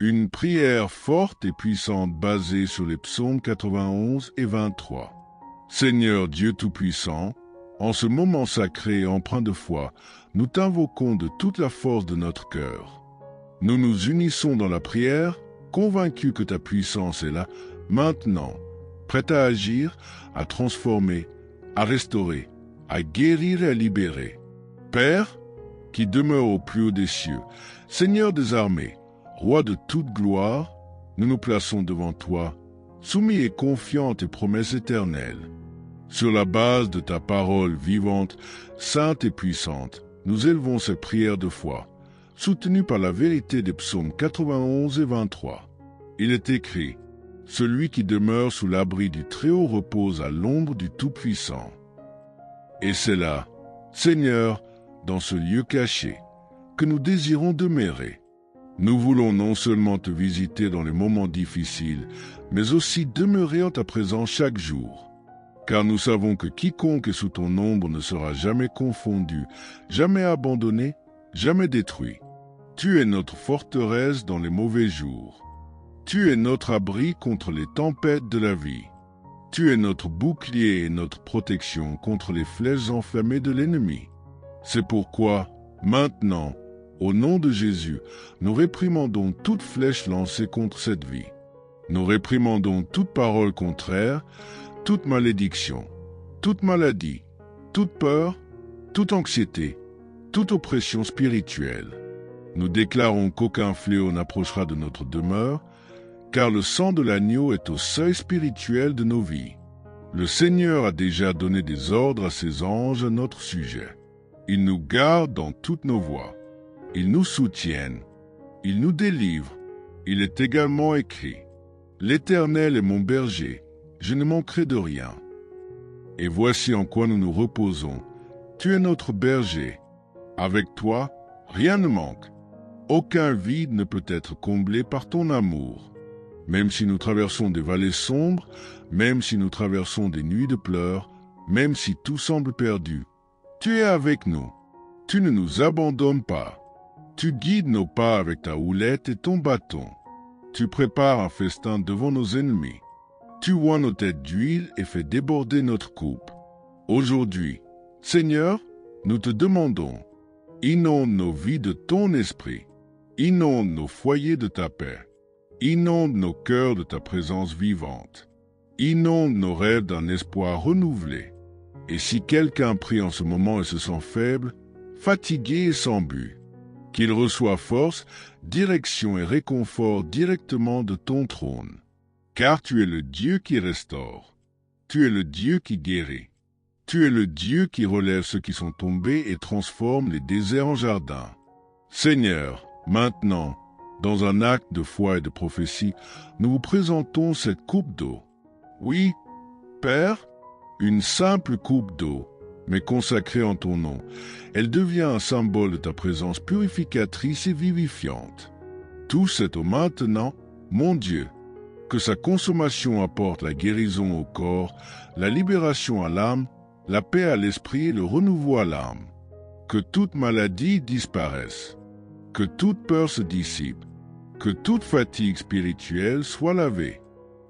Une prière forte et puissante basée sur les psaumes 91 et 23. Seigneur Dieu Tout-Puissant, en ce moment sacré et empreint de foi, nous t'invoquons de toute la force de notre cœur. Nous nous unissons dans la prière, convaincus que ta puissance est là, maintenant, prête à agir, à transformer, à restaurer, à guérir et à libérer. Père, qui demeure au plus haut des cieux, Seigneur des armées, Roi de toute gloire, nous nous plaçons devant toi, soumis et confiants à tes promesses éternelles. Sur la base de ta parole vivante, sainte et puissante, nous élevons cette prière de foi, soutenue par la vérité des psaumes 91 et 23. Il est écrit, « Celui qui demeure sous l'abri du Très-Haut repose à l'ombre du Tout-Puissant. » Et c'est là, Seigneur, dans ce lieu caché, que nous désirons demeurer. Nous voulons non seulement te visiter dans les moments difficiles, mais aussi demeurer en ta présence chaque jour. Car nous savons que quiconque est sous ton ombre ne sera jamais confondu, jamais abandonné, jamais détruit. Tu es notre forteresse dans les mauvais jours. Tu es notre abri contre les tempêtes de la vie. Tu es notre bouclier et notre protection contre les flèches enflammées de l'ennemi. C'est pourquoi, maintenant, au nom de Jésus, nous réprimandons toute flèche lancée contre cette vie. Nous réprimandons toute parole contraire, toute malédiction, toute maladie, toute peur, toute anxiété, toute oppression spirituelle. Nous déclarons qu'aucun fléau n'approchera de notre demeure, car le sang de l'agneau est au seuil spirituel de nos vies. Le Seigneur a déjà donné des ordres à ses anges à notre sujet. Ils nous gardent dans toutes nos voies. Ils nous soutiennent, ils nous délivrent. Il est également écrit, « L'Éternel est mon berger, je ne manquerai de rien. » Et voici en quoi nous nous reposons. Tu es notre berger. Avec toi, rien ne manque. Aucun vide ne peut être comblé par ton amour. Même si nous traversons des vallées sombres, même si nous traversons des nuits de pleurs, même si tout semble perdu, tu es avec nous. Tu ne nous abandonnes pas. Tu guides nos pas avec ta houlette et ton bâton. Tu prépares un festin devant nos ennemis. Tu oins nos têtes d'huile et fais déborder notre coupe. Aujourd'hui, Seigneur, nous te demandons, inonde nos vies de ton esprit, inonde nos foyers de ta paix, inonde nos cœurs de ta présence vivante, inonde nos rêves d'un espoir renouvelé. Et si quelqu'un prie en ce moment et se sent faible, fatigué et sans but, qu'il reçoit force, direction et réconfort directement de ton trône. Car tu es le Dieu qui restaure. Tu es le Dieu qui guérit. Tu es le Dieu qui relève ceux qui sont tombés et transforme les déserts en jardins. Seigneur, maintenant, dans un acte de foi et de prophétie, nous vous présentons cette coupe d'eau. Oui, Père, une simple coupe d'eau, mais consacrée en ton nom. Elle devient un symbole de ta présence purificatrice et vivifiante. Tout c'est au maintenant, mon Dieu, que sa consommation apporte la guérison au corps, la libération à l'âme, la paix à l'esprit et le renouveau à l'âme. Que toute maladie disparaisse, que toute peur se dissipe, que toute fatigue spirituelle soit lavée,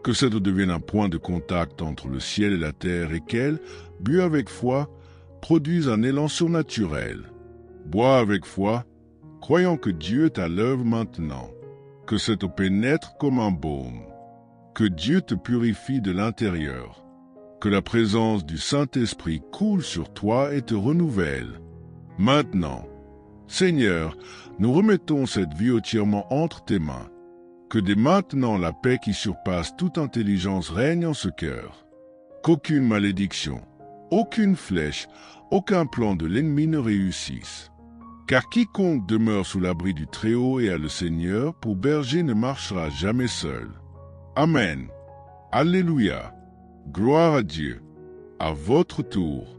que cette eau devienne un point de contact entre le ciel et la terre et qu'elle, bu avec foi, produise un élan surnaturel. Bois avec foi, croyant que Dieu est à l'œuvre maintenant, que cette eau pénètre comme un baume, que Dieu te purifie de l'intérieur, que la présence du Saint-Esprit coule sur toi et te renouvelle. Maintenant, Seigneur, nous remettons cette vie entièrement entre tes mains, que dès maintenant la paix qui surpasse toute intelligence règne en ce cœur, qu'aucune malédiction, aucune flèche, aucun plan de l'ennemi ne réussisse. Car quiconque demeure sous l'abri du Très-Haut et a le Seigneur pour berger ne marchera jamais seul. Amen. Alléluia. Gloire à Dieu. À votre tour.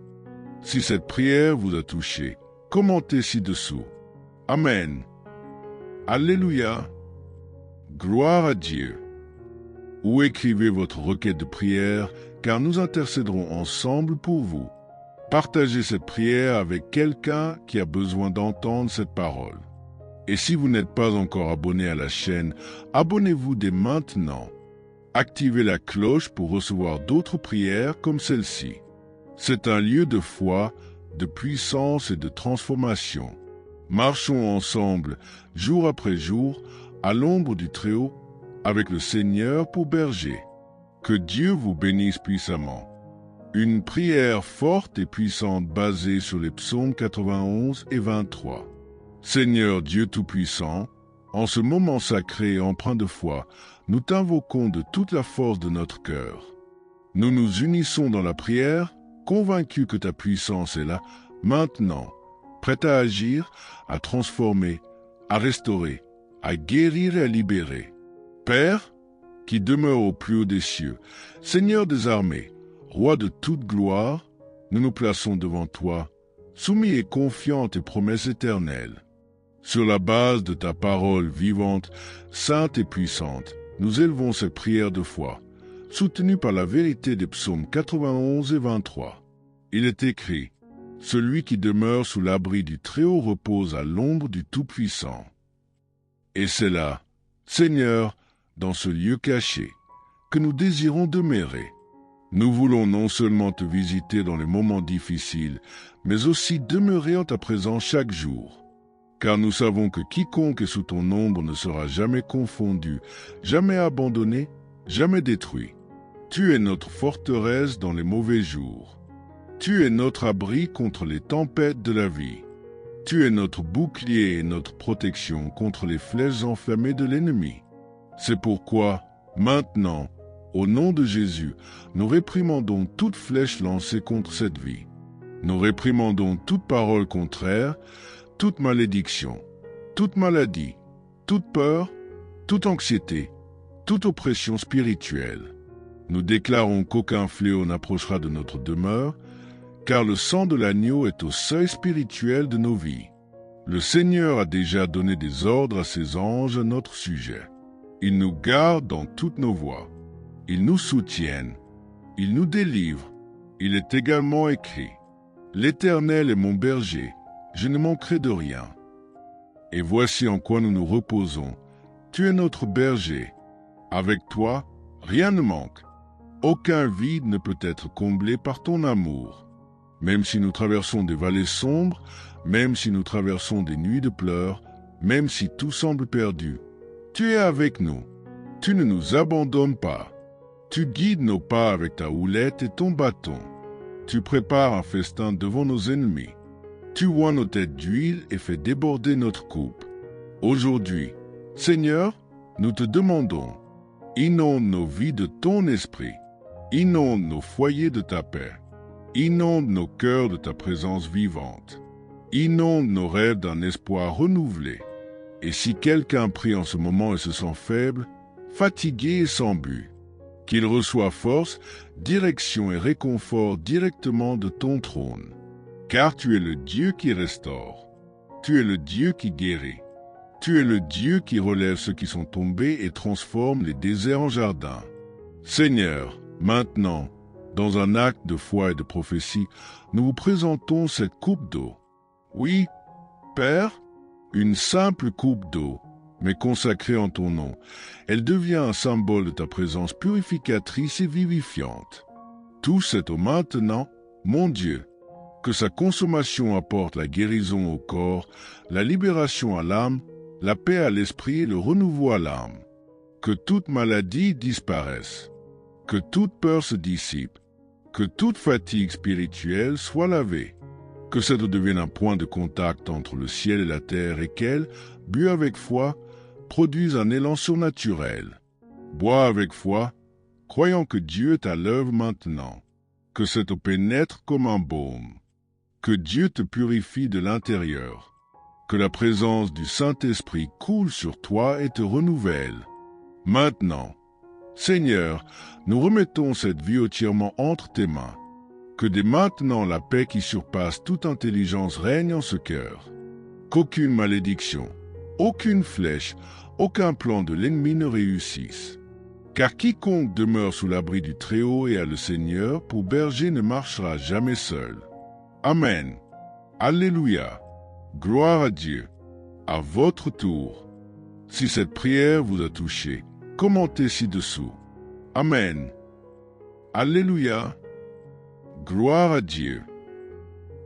Si cette prière vous a touché, commentez ci-dessous. Amen. Alléluia. Gloire à Dieu. Ou écrivez votre requête de prière, car nous intercéderons ensemble pour vous. Partagez cette prière avec quelqu'un qui a besoin d'entendre cette parole. Et si vous n'êtes pas encore abonné à la chaîne, abonnez-vous dès maintenant. Activez la cloche pour recevoir d'autres prières comme celle-ci. C'est un lieu de foi, de puissance et de transformation. Marchons ensemble, jour après jour, à l'ombre du Très-Haut, avec le Seigneur pour berger. Que Dieu vous bénisse puissamment. Une prière forte et puissante basée sur les psaumes 91 et 23. Seigneur Dieu Tout-Puissant, en ce moment sacré et empreint de foi, nous t'invoquons de toute la force de notre cœur. Nous nous unissons dans la prière, convaincus que ta puissance est là, maintenant, prête à agir, à transformer, à restaurer, à guérir et à libérer. Père, qui demeure au plus haut des cieux, Seigneur des armées, Roi de toute gloire, nous nous plaçons devant toi, soumis et confiants à tes promesses éternelles. Sur la base de ta parole vivante, sainte et puissante, nous élevons cette prière de foi, soutenue par la vérité des psaumes 91 et 23. Il est écrit, « Celui qui demeure sous l'abri du Très-Haut repose à l'ombre du Tout-Puissant. » Et c'est là, Seigneur, dans ce lieu caché, que nous désirons demeurer. Nous voulons non seulement te visiter dans les moments difficiles, mais aussi demeurer en ta présence chaque jour. Car nous savons que quiconque est sous ton ombre ne sera jamais confondu, jamais abandonné, jamais détruit. Tu es notre forteresse dans les mauvais jours. Tu es notre abri contre les tempêtes de la vie. Tu es notre bouclier et notre protection contre les flèches enflammées de l'ennemi. C'est pourquoi, maintenant, au nom de Jésus, nous réprimandons toute flèche lancée contre cette vie. Nous réprimandons toute parole contraire, toute malédiction, toute maladie, toute peur, toute anxiété, toute oppression spirituelle. Nous déclarons qu'aucun fléau n'approchera de notre demeure, car le sang de l'agneau est au seuil spirituel de nos vies. Le Seigneur a déjà donné des ordres à ses anges à notre sujet. Ils nous gardent dans toutes nos voies. Ils nous soutiennent. Ils nous délivrent. Il est également écrit, « L'Éternel est mon berger, je ne manquerai de rien. » Et voici en quoi nous nous reposons. Tu es notre berger. Avec toi, rien ne manque. Aucun vide ne peut être comblé par ton amour. Même si nous traversons des vallées sombres, même si nous traversons des nuits de pleurs, même si tout semble perdu, tu es avec nous. Tu ne nous abandonnes pas. Tu guides nos pas avec ta houlette et ton bâton. Tu prépares un festin devant nos ennemis. Tu oins nos têtes d'huile et fais déborder notre coupe. Aujourd'hui, Seigneur, nous te demandons, inonde nos vies de ton esprit. Inonde nos foyers de ta paix. Inonde nos cœurs de ta présence vivante. Inonde nos rêves d'un espoir renouvelé. Et si quelqu'un prie en ce moment et se sent faible, fatigué et sans but, qu'il reçoive force, direction et réconfort directement de ton trône. Car tu es le Dieu qui restaure. Tu es le Dieu qui guérit. Tu es le Dieu qui relève ceux qui sont tombés et transforme les déserts en jardins. Seigneur, maintenant, dans un acte de foi et de prophétie, nous vous présentons cette coupe d'eau. Oui, Père, une simple coupe d'eau, mais consacrée en ton nom. Elle devient un symbole de ta présence purificatrice et vivifiante. Tout c'est au maintenant, mon Dieu, que sa consommation apporte la guérison au corps, la libération à l'âme, la paix à l'esprit et le renouveau à l'âme. Que toute maladie disparaisse, que toute peur se dissipe, que toute fatigue spirituelle soit lavée, que cette eau devienne un point de contact entre le ciel et la terre et qu'elle, bu avec foi, produise un élan surnaturel. Bois avec foi, croyant que Dieu est à l'œuvre maintenant, que cette eau pénètre comme un baume, que Dieu te purifie de l'intérieur, que la présence du Saint-Esprit coule sur toi et te renouvelle. Maintenant, Seigneur, nous remettons cette vie entièrement entre tes mains. Que dès maintenant la paix qui surpasse toute intelligence règne en ce cœur. Qu'aucune malédiction, aucune flèche, aucun plan de l'ennemi ne réussisse. Car quiconque demeure sous l'abri du Très-Haut et a le Seigneur pour berger ne marchera jamais seul. Amen. Alléluia. Gloire à Dieu. À votre tour. Si cette prière vous a touché, commentez ci-dessous. Amen. Alléluia. Gloire à Dieu.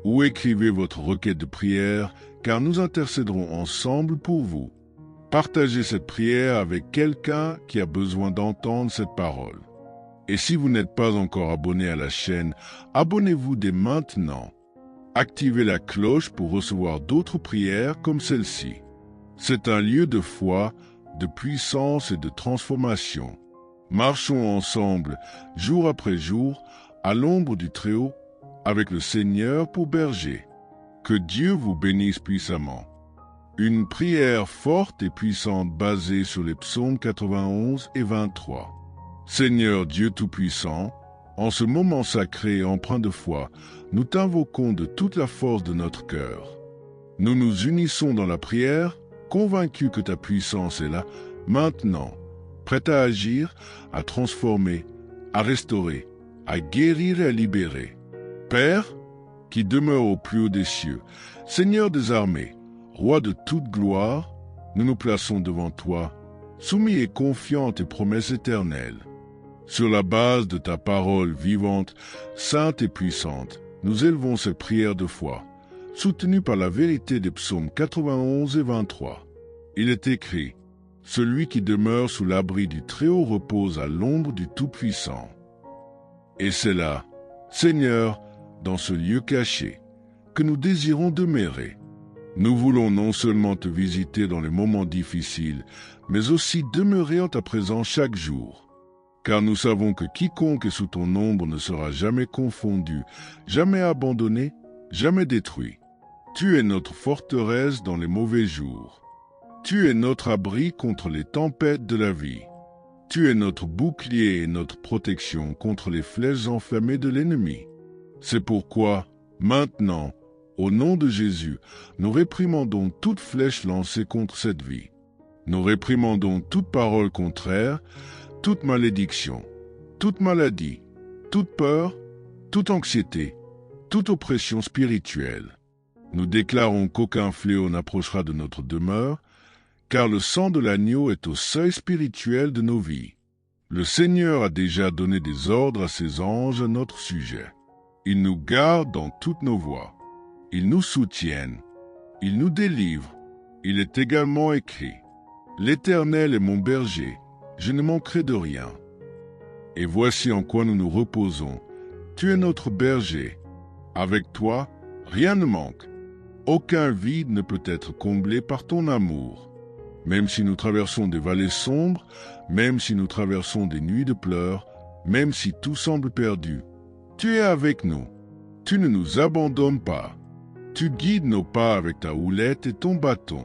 Ou écrivez votre requête de prière, car nous intercéderons ensemble pour vous. Partagez cette prière avec quelqu'un qui a besoin d'entendre cette parole. Et si vous n'êtes pas encore abonné à la chaîne, abonnez-vous dès maintenant. Activez la cloche pour recevoir d'autres prières comme celle-ci. C'est un lieu de foi, de puissance et de transformation. Marchons ensemble, jour après jour, à l'ombre du Très-Haut, avec le Seigneur pour berger. Que Dieu vous bénisse puissamment. Une prière forte et puissante basée sur les psaumes 91 et 23. Seigneur Dieu Tout-Puissant, en ce moment sacré et empreint de foi, nous t'invoquons de toute la force de notre cœur. Nous nous unissons dans la prière, convaincus que ta puissance est là, maintenant, prête à agir, à transformer, à restaurer, à guérir et à libérer. Père, qui demeure au plus haut des cieux, Seigneur des armées, Roi de toute gloire, nous nous plaçons devant toi, soumis et confiants à tes promesses éternelles. Sur la base de ta parole vivante, sainte et puissante, nous élevons cette prière de foi, soutenue par la vérité des psaumes 91 et 23. Il est écrit, « Celui qui demeure sous l'abri du Très-Haut repose à l'ombre du Tout-Puissant. » Et c'est là, Seigneur, dans ce lieu caché, que nous désirons demeurer. Nous voulons non seulement te visiter dans les moments difficiles, mais aussi demeurer en ta présence chaque jour. Car nous savons que quiconque est sous ton ombre ne sera jamais confondu, jamais abandonné, jamais détruit. Tu es notre forteresse dans les mauvais jours. Tu es notre abri contre les tempêtes de la vie. Tu es notre bouclier et notre protection contre les flèches enflammées de l'ennemi. C'est pourquoi, maintenant, au nom de Jésus, nous réprimandons toute flèche lancée contre cette vie. Nous réprimandons toute parole contraire, toute malédiction, toute maladie, toute peur, toute anxiété, toute oppression spirituelle. Nous déclarons qu'aucun fléau n'approchera de notre demeure, car le sang de l'agneau est au seuil spirituel de nos vies. Le Seigneur a déjà donné des ordres à ses anges à notre sujet. Ils nous gardent dans toutes nos voies. Ils nous soutiennent. Ils nous délivrent. Il est également écrit, « L'Éternel est mon berger, je ne manquerai de rien. » Et voici en quoi nous nous reposons. Tu es notre berger. Avec toi, rien ne manque. Aucun vide ne peut être comblé par ton amour. Même si nous traversons des vallées sombres, même si nous traversons des nuits de pleurs, même si tout semble perdu, tu es avec nous. Tu ne nous abandonnes pas. Tu guides nos pas avec ta houlette et ton bâton.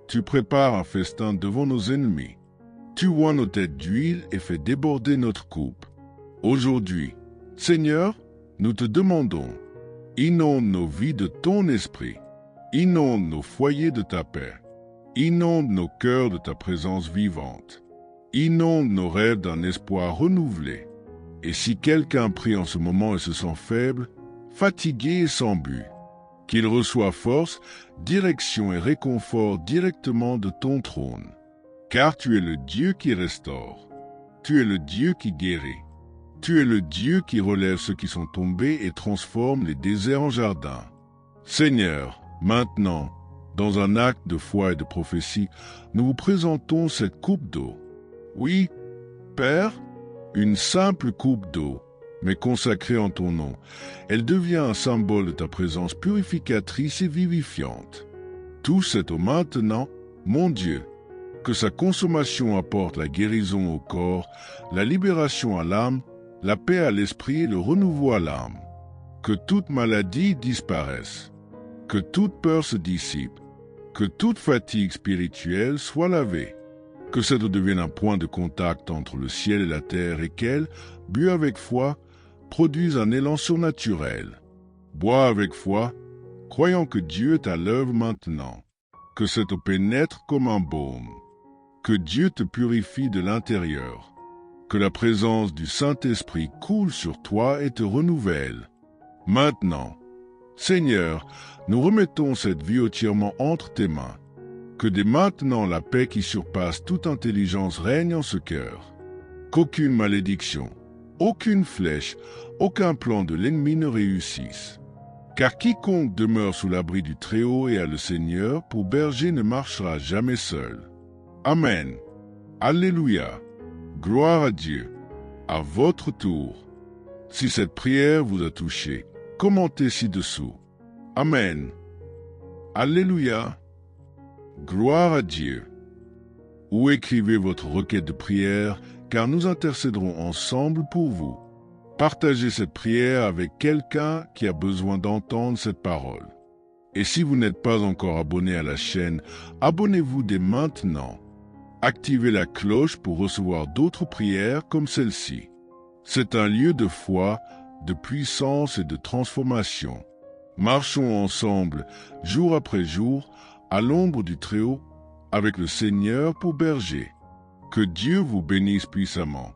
Tu prépares un festin devant nos ennemis. Tu oins nos têtes d'huile et fais déborder notre coupe. Aujourd'hui, Seigneur, nous te demandons, inonde nos vies de ton esprit. Inonde nos foyers de ta paix. Inonde nos cœurs de ta présence vivante. Inonde nos rêves d'un espoir renouvelé. Et si quelqu'un prie en ce moment et se sent faible, fatigué et sans but, qu'il reçoive force, direction et réconfort directement de ton trône. Car tu es le Dieu qui restaure. Tu es le Dieu qui guérit. Tu es le Dieu qui relève ceux qui sont tombés et transforme les déserts en jardins. Seigneur, maintenant, dans un acte de foi et de prophétie, nous vous présentons cette coupe d'eau. Oui, Père, une simple coupe d'eau, mais consacrée en ton nom. Elle devient un symbole de ta présence purificatrice et vivifiante. Tout c'est au maintenant, mon Dieu, que sa consommation apporte la guérison au corps, la libération à l'âme, la paix à l'esprit et le renouveau à l'âme. Que toute maladie disparaisse, que toute peur se dissipe, que toute fatigue spirituelle soit lavée, que cette eau devienne un point de contact entre le ciel et la terre et qu'elle, bu avec foi, produise un élan surnaturel. Bois avec foi, croyant que Dieu est à l'œuvre maintenant, que cette eau pénètre comme un baume, que Dieu te purifie de l'intérieur, que la présence du Saint-Esprit coule sur toi et te renouvelle. Maintenant, Seigneur, nous remettons cette vie entièrement entre tes mains. Que dès maintenant la paix qui surpasse toute intelligence règne en ce cœur. Qu'aucune malédiction, aucune flèche, aucun plan de l'ennemi ne réussisse. Car quiconque demeure sous l'abri du Très-Haut et a le Seigneur pour berger ne marchera jamais seul. Amen. Alléluia. Gloire à Dieu. À votre tour. Si cette prière vous a touché, commentez ci-dessous. Amen. Alléluia. Gloire à Dieu. Ou écrivez votre requête de prière, car nous intercéderons ensemble pour vous. Partagez cette prière avec quelqu'un qui a besoin d'entendre cette parole. Et si vous n'êtes pas encore abonné à la chaîne, abonnez-vous dès maintenant. Activez la cloche pour recevoir d'autres prières comme celle-ci. C'est un lieu de foi, de puissance et de transformation. Marchons ensemble, jour après jour, à l'ombre du Très-Haut, avec le Seigneur pour berger. Que Dieu vous bénisse puissamment.